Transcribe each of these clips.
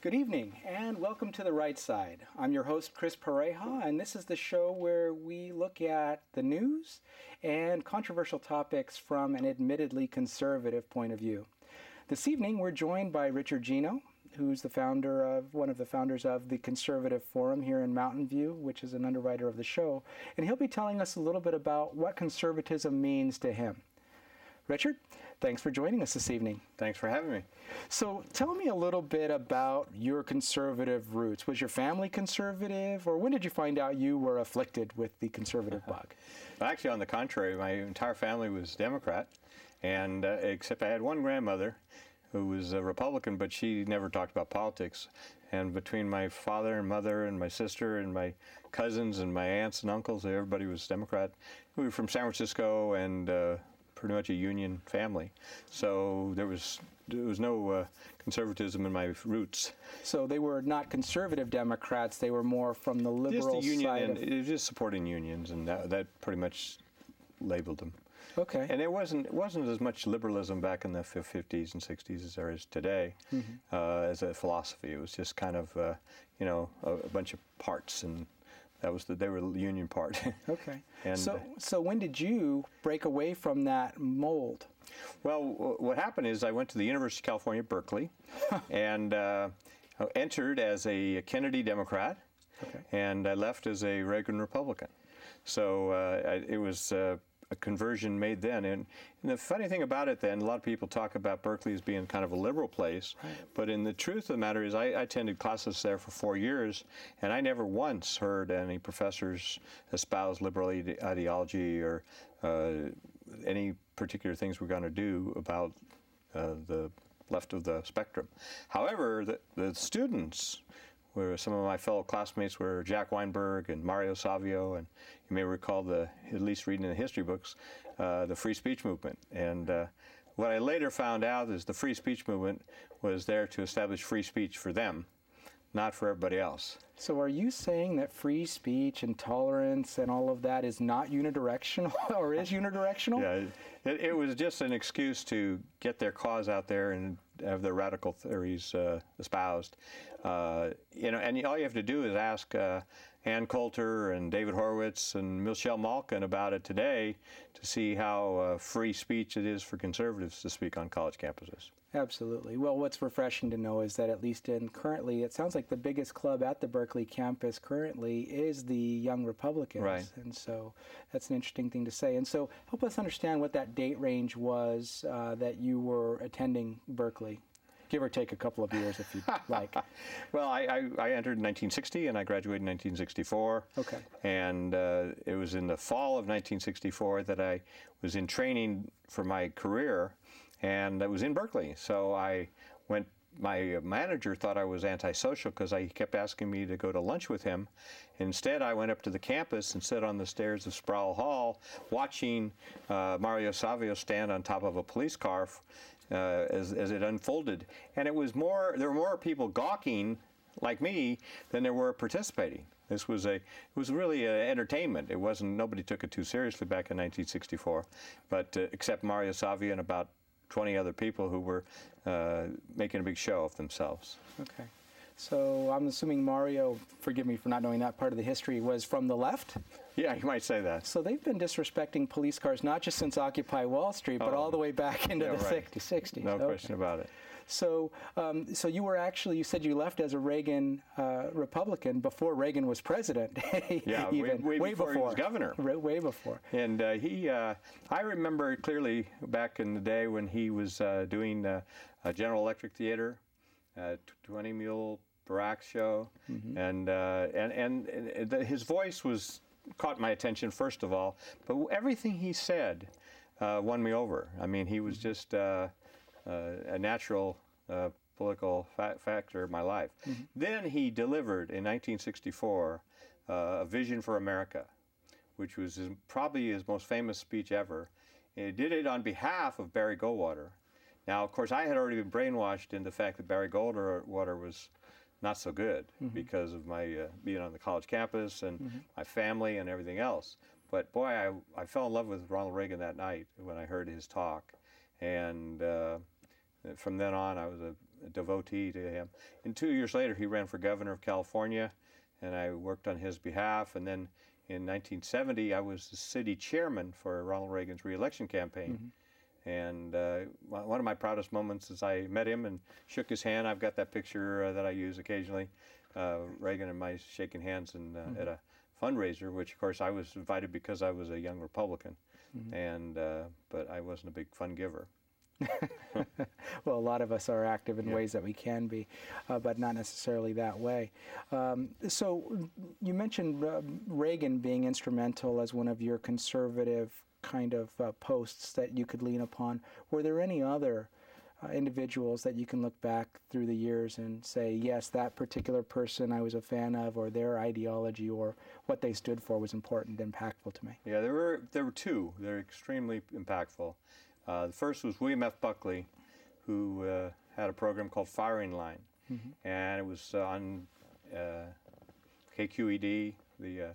Good evening and welcome to The Right Side. I'm your host, Chris Pareja, and this is the show where we look at the news and controversial topics from an admittedly conservative point of view. This evening, we're joined by Richard Geno, who's one of the founders of the Conservative Forum here in Mountain View, which is an underwriter of the show, and he'll be telling us a little bit about what conservatism means to him. Richard, thanks for joining us this evening. Thanks for having me. So tell me a little bit about your conservative roots. Was your family conservative, or when did you find out you were afflicted with the conservative bug? Well, actually, on the contrary, my entire family was Democrat, and except I had one grandmother who was a Republican, but she never talked about politics. And between my father and mother and my sister and my cousins and my aunts and uncles, everybody was Democrat. We were from San Francisco and pretty much a union family. So there was no conservatism in my roots. So they were not conservative Democrats, they were more from the liberal just the union side and it was just supporting unions, and that pretty much labeled them. Okay. And it wasn't as much liberalism back in the 50s and 60s as there is today as a philosophy. It was just kind of, a bunch of parts, and they were the union part. Okay. And, so when did you break away from that mold? Well, what happened is I went to the University of California, Berkeley, and entered as a Kennedy Democrat, and I left as a Reagan Republican. So it was a conversion made then. And the funny thing about it then, a lot of people talk about Berkeley as being kind of a liberal place, but in the truth of the matter is I attended classes there for 4 years, and I never once heard any professors espouse liberal ideology or any particular things we're going to do about the left of the spectrum. However, the students, where some of my fellow classmates were Jack Weinberg and Mario Savio, and you may recall at least reading in the history books, the free speech movement. And what I later found out is the free speech movement was there to establish free speech for them, not for everybody else. So are you saying that free speech and tolerance and all of that is not unidirectional, or is unidirectional? Yeah, it was just an excuse to get their cause out there and have their radical theories espoused. And all you have to do is ask Ann Coulter and David Horowitz and Michelle Malkin about it today to see how free speech it is for conservatives to speak on college campuses. Absolutely. Well, what's refreshing to know is that at least currently, it sounds like the biggest club at the Berkeley campus currently is the Young Republicans. Right. And so that's an interesting thing to say. And so help us understand what that date range was that you were attending Berkeley. Give or take a couple of years if you'd like. Well, I entered in 1960 and I graduated in 1964. Okay. And it was in the fall of 1964 that I was in training for my career, and I was in Berkeley. So I went. My manager thought I was antisocial because he kept asking me to go to lunch with him. Instead, I went up to the campus and sat on the stairs of Sproul Hall watching Mario Savio stand on top of a police car as it unfolded. And there were more people gawking like me than there were participating. It was really entertainment. It wasn't, nobody took it too seriously back in 1964, but except Mario Savio and about 20 other people who were making a big show of themselves. Okay. So I'm assuming Mario, forgive me for not knowing that part of the history, was from the left? Yeah, you might say that. So they've been disrespecting police cars not just since Occupy Wall Street, but all the way back into the 60s. No question about it. So so you said you left as a Reagan Republican before Reagan was president. Yeah, even, way before he was governor. Way before. And I remember clearly back in the day when he was doing General Electric Theater, 20 Mule Barack show, and his voice caught my attention first of all, but everything he said won me over. I mean, he was just a natural political factor in my life. Then he delivered in 1964 a vision for America, which was probably his most famous speech ever. And he did it on behalf of Barry Goldwater. Now, of course, I had already been brainwashed in the fact that Barry Goldwater was not so good because of my being on the college campus and my family and everything else. But boy, I fell in love with Ronald Reagan that night when I heard his talk. And from then on, I was a devotee to him. And 2 years later, he ran for governor of California, and I worked on his behalf. And then in 1970, I was the city chairman for Ronald Reagan's re-election campaign. And one of my proudest moments is I met him and shook his hand. I've got that picture that I use occasionally, Reagan and I shaking hands at a fundraiser, which of course I was invited because I was a young Republican, and but I wasn't a big fun giver. Well, a lot of us are active in ways that we can be, but not necessarily that way. So you mentioned Reagan being instrumental as one of your conservative kind of posts that you could lean upon. Were there any other individuals that you can look back through the years and say, yes, that particular person I was a fan of, or their ideology or what they stood for was important, impactful to me? Yeah, there were two. They're extremely impactful. The first was William F. Buckley, who had a program called Firing Line, and it was on KQED, the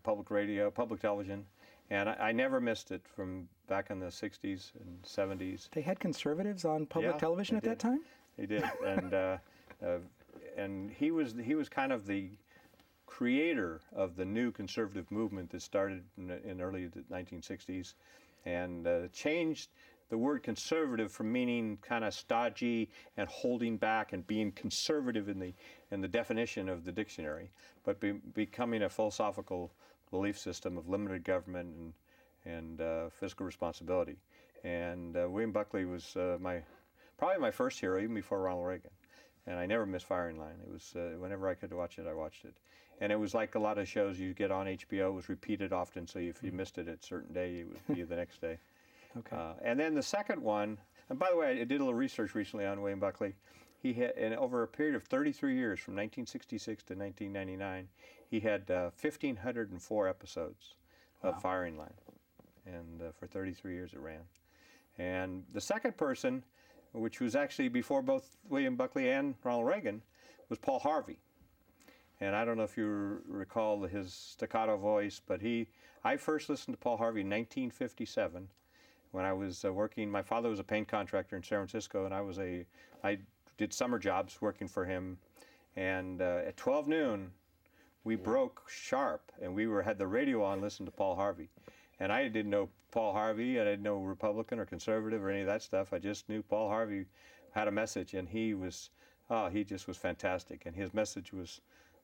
public radio, public television, and I never missed it from back in the 60s and 70s. They had conservatives on public television at that time? They did, and he was kind of the creator of the new conservative movement that started in early 1960s, and changed the word conservative from meaning kind of stodgy and holding back and being conservative in the definition of the dictionary, but becoming a philosophical belief system of limited government and fiscal responsibility. And William Buckley was probably my first hero, even before Ronald Reagan. And I never missed Firing Line. It was whenever I could watch it, I watched it. And it was like a lot of shows you get on HBO. It was repeated often, so if you missed it at a certain day, it would be the next day. Okay. And then the second one, and by the way, I did a little research recently on William Buckley. He had, and over a period of 33 years, from 1966 to 1999, he had 1,504 episodes of Firing Line. And for 33 years it ran. And the second person, which was actually before both William Buckley and Ronald Reagan, was Paul Harvey. And I don't know if you recall his staccato voice, but I first listened to Paul Harvey in 1957 when I was working. My father was a paint contractor in San Francisco, and I did summer jobs working for him. And at 12 noon, we broke sharp, and we had the radio on, listening to Paul Harvey. And I didn't know Paul Harvey. I didn't know Republican or conservative or any of that stuff. I just knew Paul Harvey had a message, and he just was fantastic, and his message was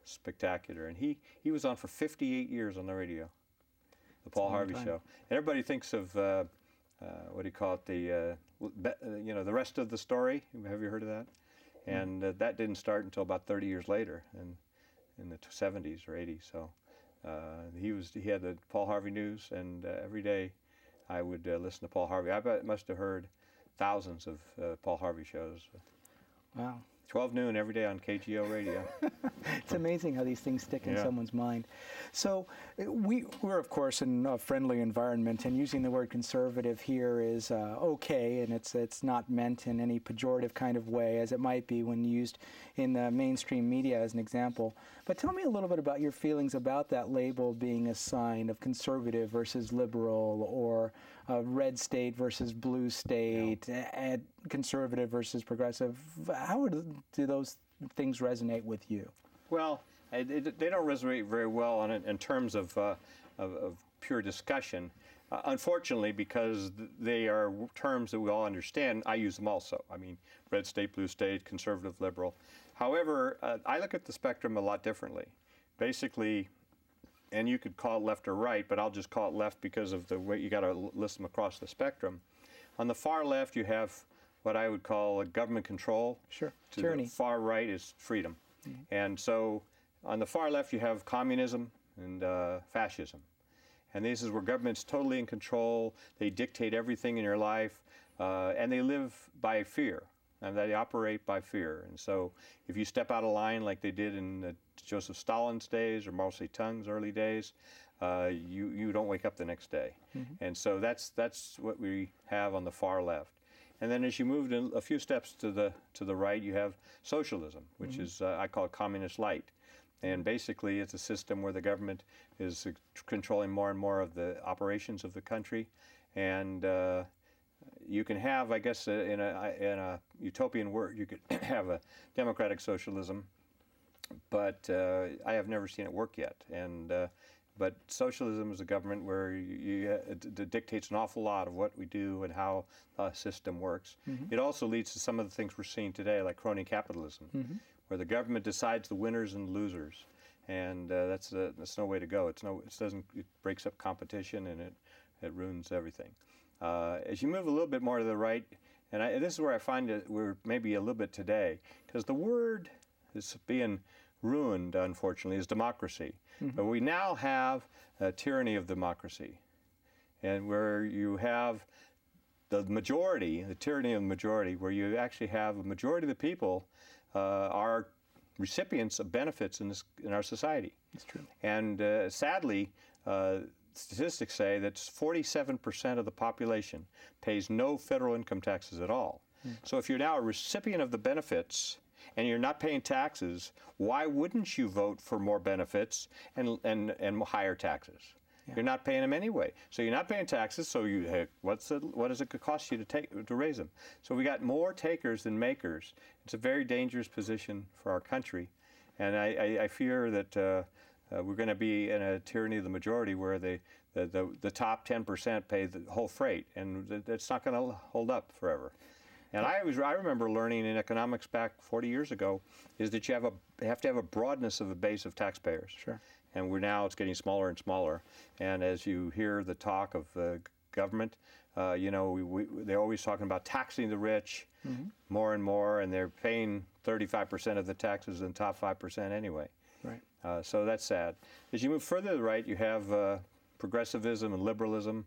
spectacular. And he was on for 58 years on the radio, the Paul Harvey Show. And everybody thinks of what do you call it, the rest of the story. Have you heard of that? And that didn't start until about 30 years later, in the 70s or 80s. So he had the Paul Harvey News, and every day I would listen to Paul Harvey. I must have heard thousands of Paul Harvey shows. Wow. 12 noon every day on KGO radio. It's amazing how these things stick in someone's mind. So we're, of course, in a friendly environment, and using the word conservative here is okay, and it's not meant in any pejorative kind of way, as it might be when used in the mainstream media as an example. But tell me a little bit about your feelings about that label being a sign of conservative versus liberal, or red state versus blue state, and conservative versus progressive. How do those things resonate with you? Well, they don't resonate very well in terms of pure discussion. Unfortunately, because they are terms that we all understand, I use them also. I mean, red state, blue state, conservative, liberal. However, I look at the spectrum a lot differently. Basically, and you could call it left or right, but I'll just call it left because of the way you got to list them across the spectrum. On the far left, you have what I would call a government control. Sure. To Tyranny. the far right is freedom. And so on the far left, you have communism and fascism. And this is where government's totally in control. They dictate everything in your life, and they live by fear. And they operate by fear. And so if you step out of line like they did in Joseph Stalin's days or Mao Zedong's early days, you don't wake up the next day. And so that's what we have on the far left. And then as you move a few steps to the right, you have socialism, which is, I call it communist light. And basically it's a system where the government is controlling more and more of the operations of the country. And you can have, I guess, in a utopian world, you could have a democratic socialism, but I have never seen it work yet. But socialism is a government where it dictates an awful lot of what we do and how the system works. It also leads to some of the things we're seeing today, like crony capitalism, where the government decides the winners and losers, and that's no way to go. It breaks up competition, and it ruins everything. As you move a little bit more to the right, and this is where I find that we're maybe a little bit today, because the word is being ruined, unfortunately, is democracy. But we now have a tyranny of democracy, and where you have the majority, the tyranny of the majority, where you actually have a majority of the people are recipients of benefits in our society. That's true. And sadly, statistics say that 47% of the population pays no federal income taxes at all. So if you're now a recipient of the benefits and you're not paying taxes, why wouldn't you vote for more benefits and higher taxes? Yeah. You're not paying them anyway. So you're not paying taxes, so what does it cost you to raise them? So we got more takers than makers. It's a very dangerous position for our country. And I fear that we're going to be in a tyranny of the majority where the top 10% pay the whole freight, and it's not going to hold up forever. And I remember learning in economics back 40 years ago is that you have to have a broadness of a base of taxpayers. Sure. And it's getting smaller and smaller. And as you hear the talk of government, they're always talking about taxing the rich more and more, and they're paying 35% of the taxes in the top 5% anyway. Right. So that's sad. As you move further to the right, you have progressivism and liberalism,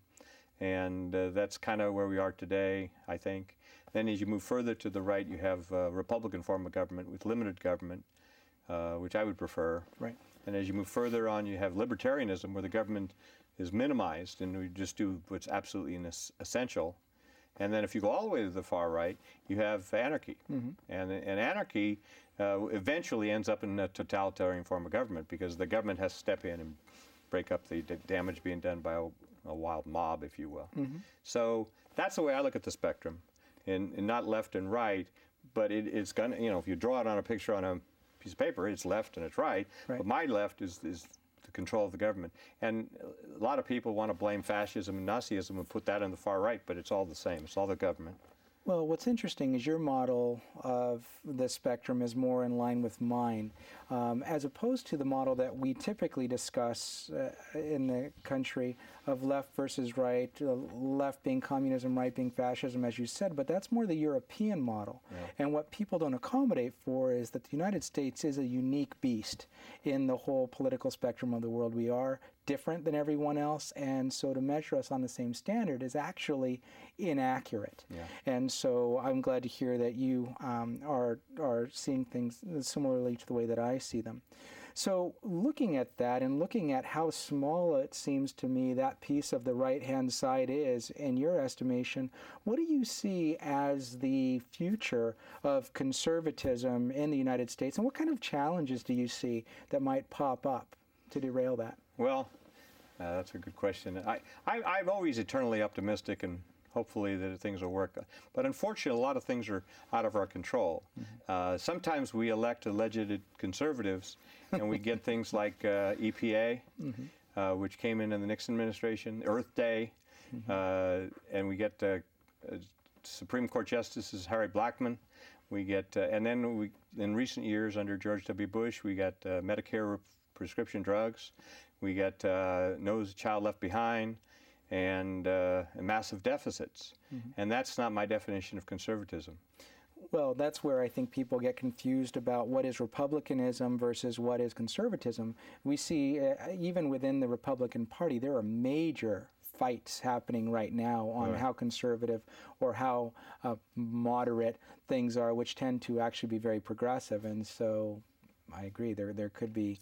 and that's kind of where we are today, I think. Then as you move further to the right, you have a Republican form of government with limited government, which I would prefer. Right. And as you move further on, you have libertarianism, where the government is minimized and we just do what's absolutely essential. And then if you go all the way to the far right, you have anarchy. And anarchy eventually ends up in a totalitarian form of government, because the government has to step in and break up the damage being done by a wild mob, if you will. So that's the way I look at the spectrum, and not left and right, but it's going to, if you draw it on a picture on a piece of paper, it's left and it's right. But my left is the control of the government. And a lot of people want to blame fascism and Nazism and put that in the far right, but it's all the same. It's all the government. Well, what's interesting is your model of the spectrum is more in line with mine, as opposed to the model that we typically discuss in the country of left versus right, left being communism, right being fascism, as you said, but that's more the European model. Yeah. And what people don't accommodate for is that the United States is a unique beast in the whole political spectrum of the world. We are different than everyone else, and so to measure us on the same standard is actually inaccurate. Yeah. And so I'm glad to hear that you are seeing things similarly to the way that I see them. So looking at that and looking at how small it seems to me that piece of the right-hand side is, in your estimation, what do you see as the future of conservatism in the United States, and what kind of challenges do you see that might pop up to derail that? Well, that's a good question. I'm always eternally optimistic, and hopefully that things will work. But unfortunately, a lot of things are out of our control. Sometimes we elect alleged conservatives, and we get things like EPA, which came in the Nixon administration, Earth Day, and we get Supreme Court Justices Harry Blackmun. We get, and then in recent years under George W. Bush, we got Medicare prescription drugs. We get No Child Left Behind, and massive deficits. And that's not my definition of conservatism. Well, that's where I think people get confused about what is republicanism versus what is conservatism. We see, even within the Republican Party, there are major fights happening right now on how conservative or how moderate things are, which tend to actually be very progressive. And so I agree, there could be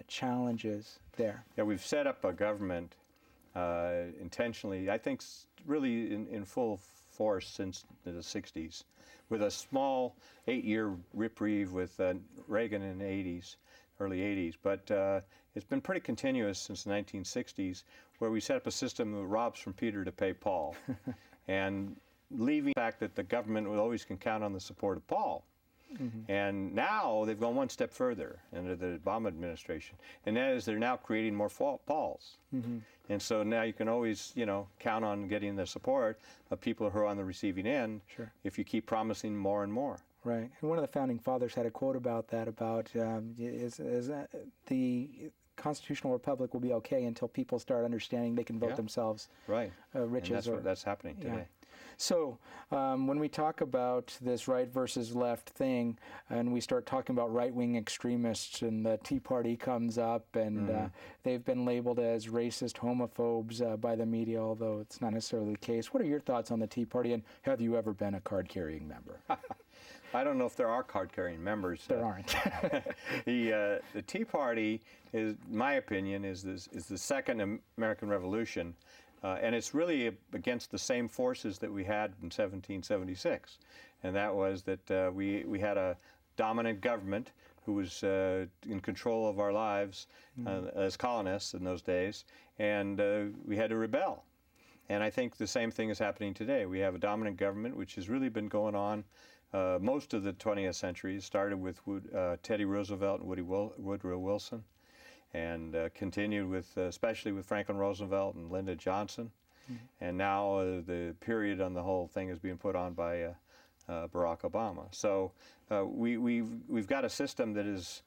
challenges there. Yeah, we've set up a government intentionally, I think really in full force since the 60s, with a small 8-year reprieve with Reagan in the 80s, early 80s. But it's been pretty continuous since the 1960s, where we set up a system that robs from Peter to pay Paul. And leaving the fact that the government always can count on the support of Paul. And now they've gone one step further under the Obama administration, and that is they're now creating more Pauls. And so now you can always, count on getting the support of people who are on the receiving end if you keep promising more and more. Right. And one of the founding fathers had a quote about that, the constitutional republic will be okay until people start understanding they can vote themselves. Right. Riches. And that's happening today. So when we talk about this right versus left thing, and we start talking about right-wing extremists, and the Tea Party comes up, and they've been labeled as racist homophobes by the media, although it's not necessarily the case. What are your thoughts on the Tea Party, and have you ever been a card-carrying member? I don't know if there are card-carrying members. There aren't. The Tea Party, in my opinion, is the second American Revolution. And it's really against the same forces that we had in 1776. And that was that we had a dominant government who was in control of our lives as colonists in those days. And we had to rebel. And I think the same thing is happening today. We have a dominant government, which has really been going on most of the 20th century. It started with Teddy Roosevelt and Woodrow Wilson, and continued with, especially with Franklin Roosevelt and Lyndon Johnson. And now the period on the whole thing is being put on by Barack Obama. So we've got a system that is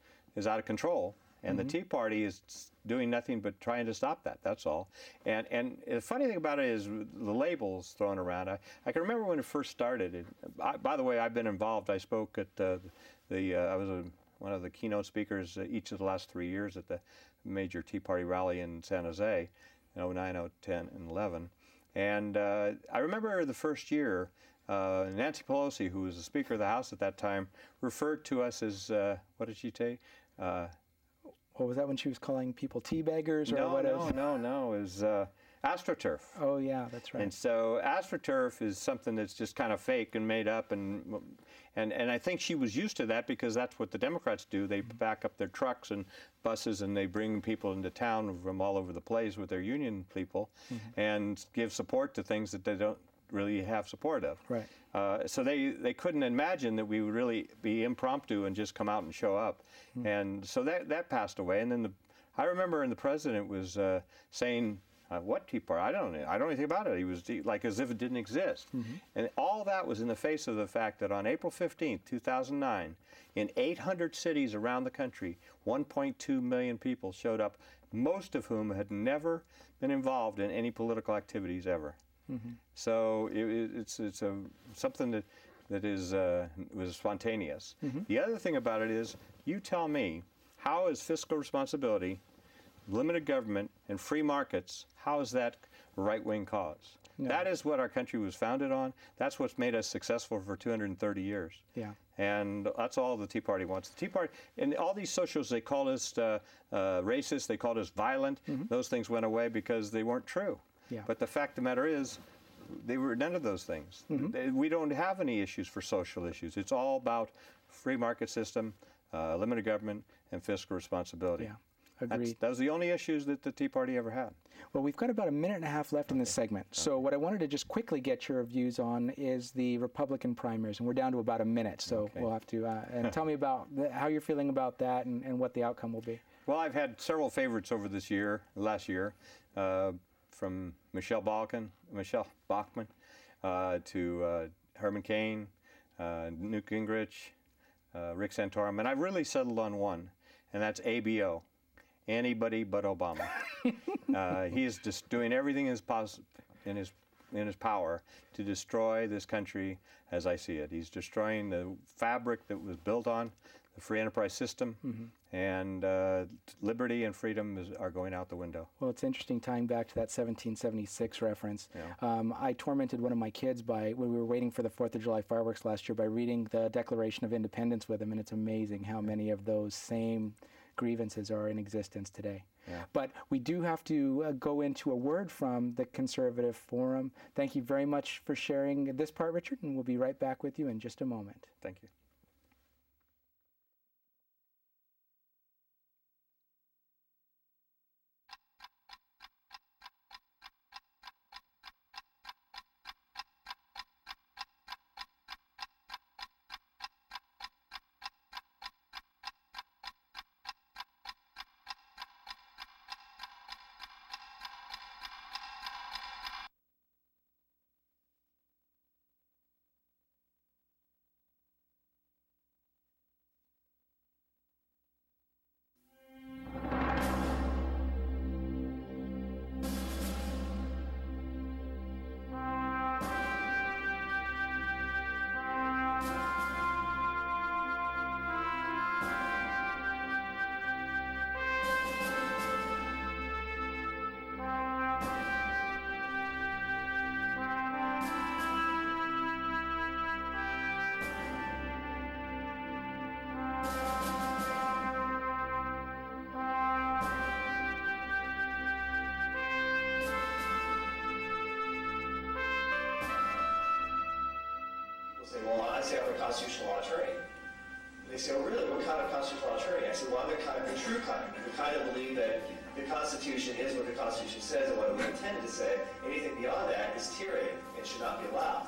out of control, and the Tea Party is doing nothing but trying to stop that. That's all. And the funny thing about it is the labels thrown around. I can remember when it first started. By the way, I've been involved. I spoke at I was one of the keynote speakers each of the last 3 years at the major Tea Party rally in San Jose in 09, 10, and 11. And I remember the first year, Nancy Pelosi, who was the Speaker of the House at that time, referred to us as, what did she say? What was that, when she was calling people teabaggers? No. It was AstroTurf. Oh, yeah, that's right. And so AstroTurf is something that's just kind of fake and made up, and I think she was used to that because that's what the Democrats do. They back up their trucks and buses, and they bring people into town from all over the place with their union people and give support to things that they don't really have support of. Right. So they couldn't imagine that we would really be impromptu and just come out and show up. And so that passed away. And then I remember the president was saying, what Tea Party? I don't know anything about it. He was like as if it didn't exist. And all that was in the face of the fact that on April 15th, 2009, in 800 cities around the country, 1.2 million people showed up, most of whom had never been involved in any political activities ever. So it's something that was spontaneous. The other thing about it is, you tell me, how is fiscal responsibility, limited government, and free markets, how is that a right-wing cause? No. That is what our country was founded on. That's what's made us successful for 230 years. Yeah. And that's all the Tea Party wants. The Tea Party, and all these socialists, they called us racist, they called us violent. Those things went away because they weren't true. Yeah. But the fact of the matter is, they were none of those things. We don't have any issues for social issues. It's all about free market system, limited government, and fiscal responsibility. Yeah. Agreed. Those are the only issues that the Tea Party ever had. Well, we've got about a minute and a half left in this segment. So what I wanted to just quickly get your views on is the Republican primaries, and we're down to about a minute. So we'll have to and tell me about how you're feeling about that and what the outcome will be. Well, I've had several favorites over last year, from Michelle Bachmann to Herman Cain, Newt Gingrich, Rick Santorum, and I've really settled on one, and that's ABO. Anybody but Obama. He is just doing everything in his power to destroy this country as I see it. He's destroying the fabric that was built on the free enterprise system, and liberty and freedom are going out the window. Well, it's interesting tying back to that 1776 reference. Yeah. I tormented one of my kids when we were waiting for the 4th of July fireworks last year by reading the Declaration of Independence with him, and it's amazing how many of those same grievances are in existence today. Yeah. But we do have to go into a word from the Conservative Forum. Thank you very much for sharing this part, Richard, and we'll be right back with you in just a moment. Thank you. say, I'm a constitutional law attorney. And they say, oh, really? What kind of constitutional law attorney? I said, well, I'm the true kind. The kind that believe that the Constitution is what the Constitution says and what it was intended to say. Anything beyond that is tyranny and should not be allowed.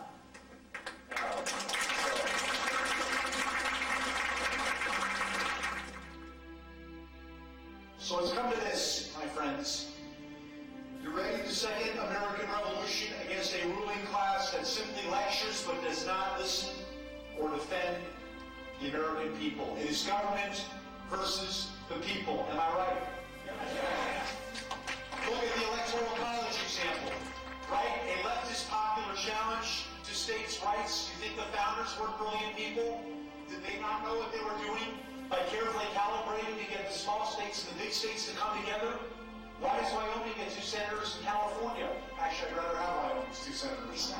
So it's come to this, my friends. You're ready to second American Revolution against a ruling class that simply lectures but does not listen or defend the American people. It is government versus the people. Am I right? Look at the Electoral College example, right? A leftist popular challenge to states' rights. You think the founders weren't brilliant people? Did they not know what they were doing by carefully calibrating to get the small states and the big states to come together? Why does Wyoming get 2 senators in California? Actually, I'd rather have Wyoming's 2 senators.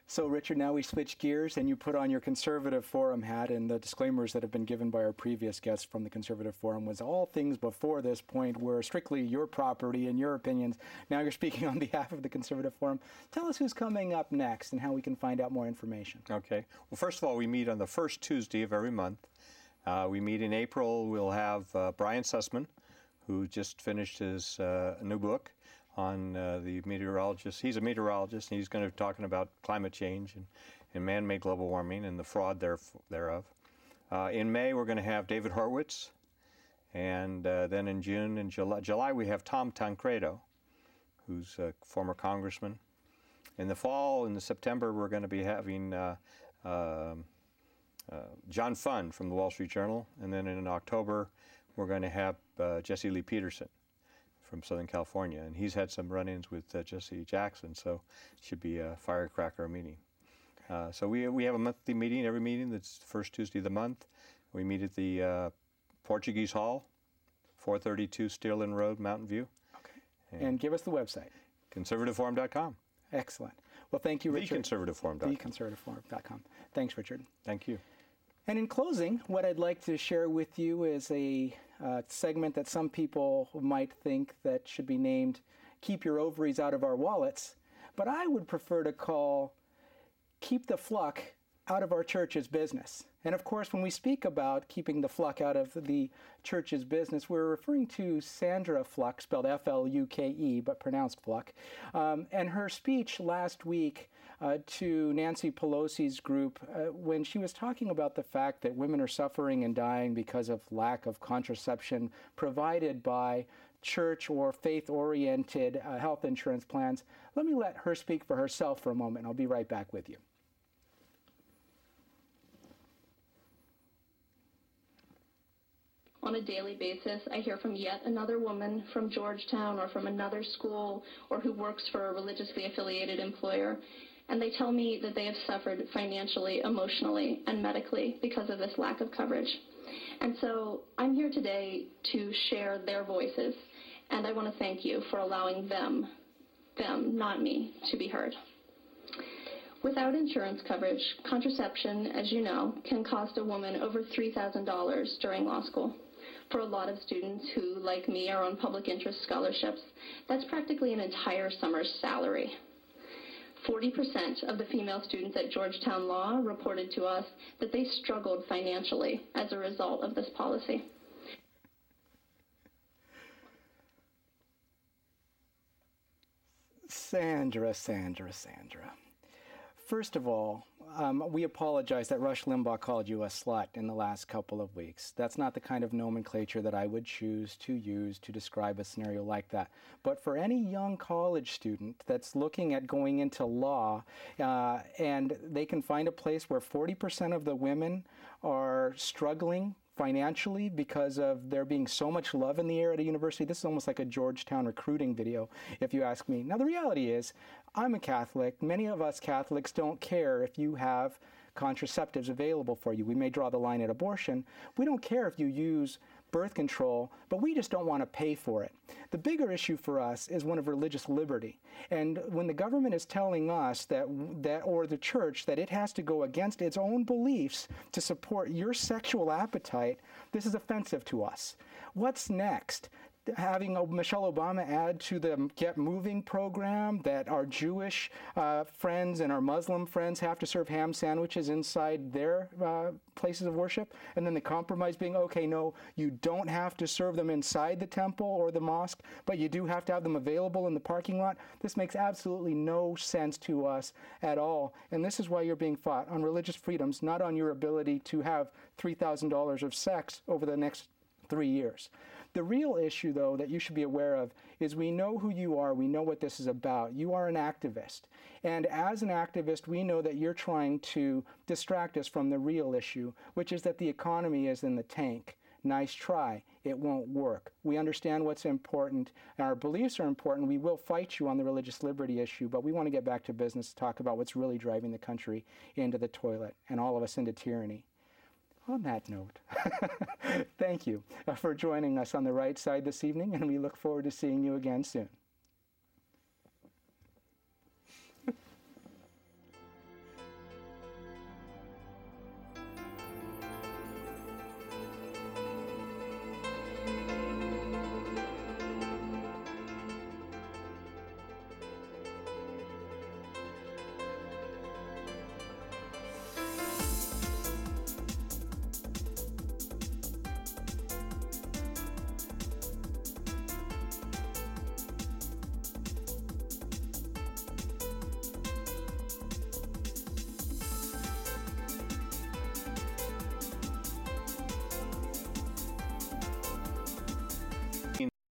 So, Richard, now we switch gears and you put on your Conservative Forum hat, and the disclaimers that have been given by our previous guests from the Conservative Forum was all things before this point were strictly your property and your opinions. Now you're speaking on behalf of the Conservative Forum. Tell us who's coming up next and how we can find out more information. Okay. Well, first of all, we meet on the first Tuesday of every month. We meet in April. We'll have Brian Sussman, who just finished his new book on the meteorologist. He's a meteorologist, and he's going to be talking about climate change and man-made global warming and the fraud thereof. In May, we're going to have David Horowitz, and then in June and July, we have Tom Tancredo, who's a former congressman. In the fall, in September, we're going to be having John Funn from the Wall Street Journal, and then in October, we're going to have Jesse Lee Peterson from Southern California, and he's had some run-ins with Jesse Jackson, so it should be a firecracker meeting. So we have a monthly meeting, every meeting that's the first Tuesday of the month. We meet at the Portuguese Hall, 432 Steerland Road, Mountain View. Okay. And give us the website. Conservativeforum.com. Excellent. Well, thank you, Richard. TheConservativeForum.com. TheConservativeForum.com. Thanks, Richard. Thank you. And in closing, what I'd like to share with you is a segment that some people might think that should be named Keep Your Ovaries Out of Our Wallets, but I would prefer to call Keep the Fluck Out of Our Church's Business. And of course, when we speak about keeping the fluck out of the church's business, we're referring to Sandra Fluck, spelled F-L-U-K-E, but pronounced Fluck, and her speech last week to Nancy Pelosi's group when she was talking about the fact that women are suffering and dying because of lack of contraception provided by church or faith-oriented health insurance plans. Let me let her speak for herself for a moment. I'll be right back with you. On a daily basis, I hear from yet another woman from Georgetown or from another school or who works for a religiously affiliated employer, and they tell me that they have suffered financially, emotionally, and medically because of this lack of coverage. And so I'm here today to share their voices, and I want to thank you for allowing them, not me, to be heard. Without insurance coverage, contraception, as you know, can cost a woman over $3,000 during law school. For a lot of students who, like me, are on public interest scholarships, that's practically an entire summer's salary. 40% of the female students at Georgetown Law reported to us that they struggled financially as a result of this policy. Sandra. First of all, we apologize that Rush Limbaugh called you a slut in the last couple of weeks. That's not the kind of nomenclature that I would choose to use to describe a scenario like that. But for any young college student that's looking at going into law, and they can find a place where 40% of the women are struggling financially because of there being so much love in the air at a university. This is almost like a Georgetown recruiting video, if you ask me. Now, the reality is, I'm a Catholic. Many of us Catholics don't care if you have contraceptives available for you. We may draw the line at abortion. We don't care if you use birth control, but we just don't want to pay for it. The bigger issue for us is one of religious liberty. And when the government is telling us that or the church that it has to go against its own beliefs to support your sexual appetite, this is offensive to us. What's next? Having Michelle Obama add to the Get Moving program that our Jewish friends and our Muslim friends have to serve ham sandwiches inside their places of worship, and then the compromise being, okay, no, you don't have to serve them inside the temple or the mosque, but you do have to have them available in the parking lot. This makes absolutely no sense to us at all, and this is why you're being fought on religious freedoms, not on your ability to have $3,000 of sex over the next 3 years. The real issue, though, that you should be aware of is we know who you are. We know what this is about. You are an activist. And as an activist, we know that you're trying to distract us from the real issue, which is that the economy is in the tank. Nice try. It won't work. We understand what's important. Our beliefs are important. We will fight you on the religious liberty issue, but we want to get back to business to talk about what's really driving the country into the toilet and all of us into tyranny. On that note, thank you for joining us on The Right Side this evening, and we look forward to seeing you again soon.